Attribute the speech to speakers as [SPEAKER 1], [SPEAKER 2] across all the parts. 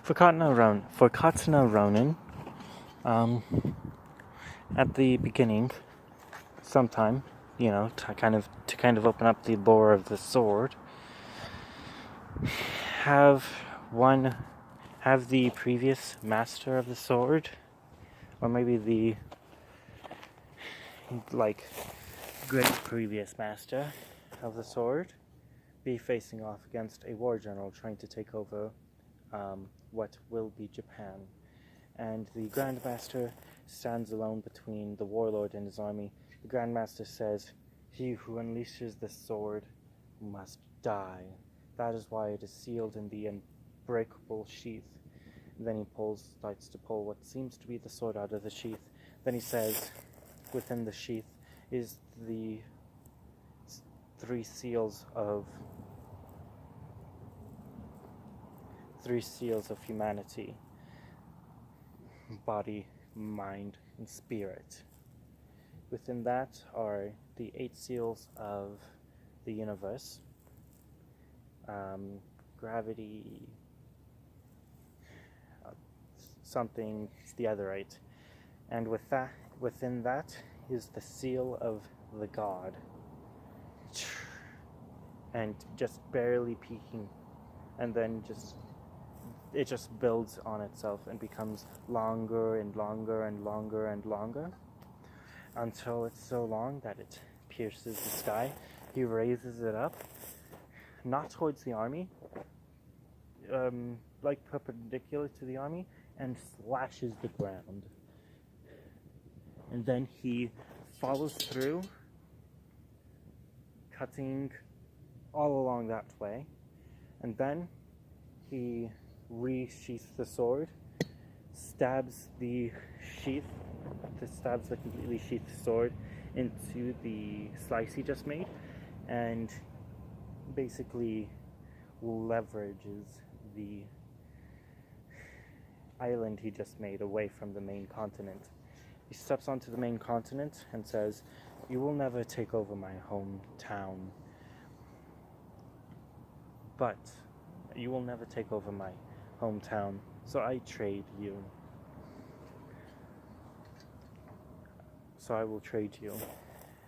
[SPEAKER 1] For Katana Ronin, at the beginning, sometime, to kind of open up the lore of the sword, have the previous master of the sword, or maybe the great previous master of the sword, be facing off against a war general trying to take over what will be Japan. And the Grandmaster stands alone between the warlord and his army. The Grandmaster says, "He who unleashes the sword must die. That is why it is sealed in the unbreakable sheath." And then he starts to pull what seems to be the sword out of the sheath. Then he says, within the sheath is the three seals of humanity: body, mind, and spirit. Within that are the 8 seals of the universe: gravity, something, the other 8. And within that is the seal of the god, and just barely peeking, and then it just builds on itself and becomes longer and longer and longer and longer, until it's so long that it pierces the sky. He raises it up, not towards the army, perpendicular to the army, and slashes the ground. And then he follows through, cutting all along that way, and then he resheaths the sword, stabs the completely sheathed sword into the slice he just made, and basically leverages the island he just made away from the main continent. He steps onto the main continent and says, "You will never take over my hometown, but you will never take over my hometown, so I trade you. So I will trade you.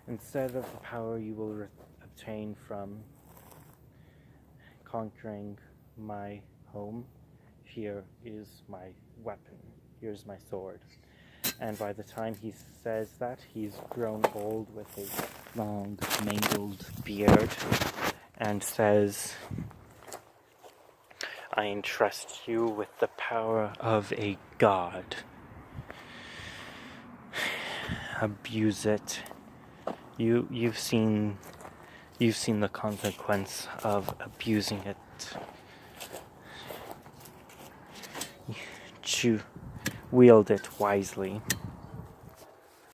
[SPEAKER 1] Instead of the power you will obtain from conquering my home, here is my weapon. Here's my sword." And by the time he says that, he's grown old with a long, mangled beard, and says, "I entrust you with the power of a god. Abuse it. You've seen the consequence of abusing it. Wield it wisely."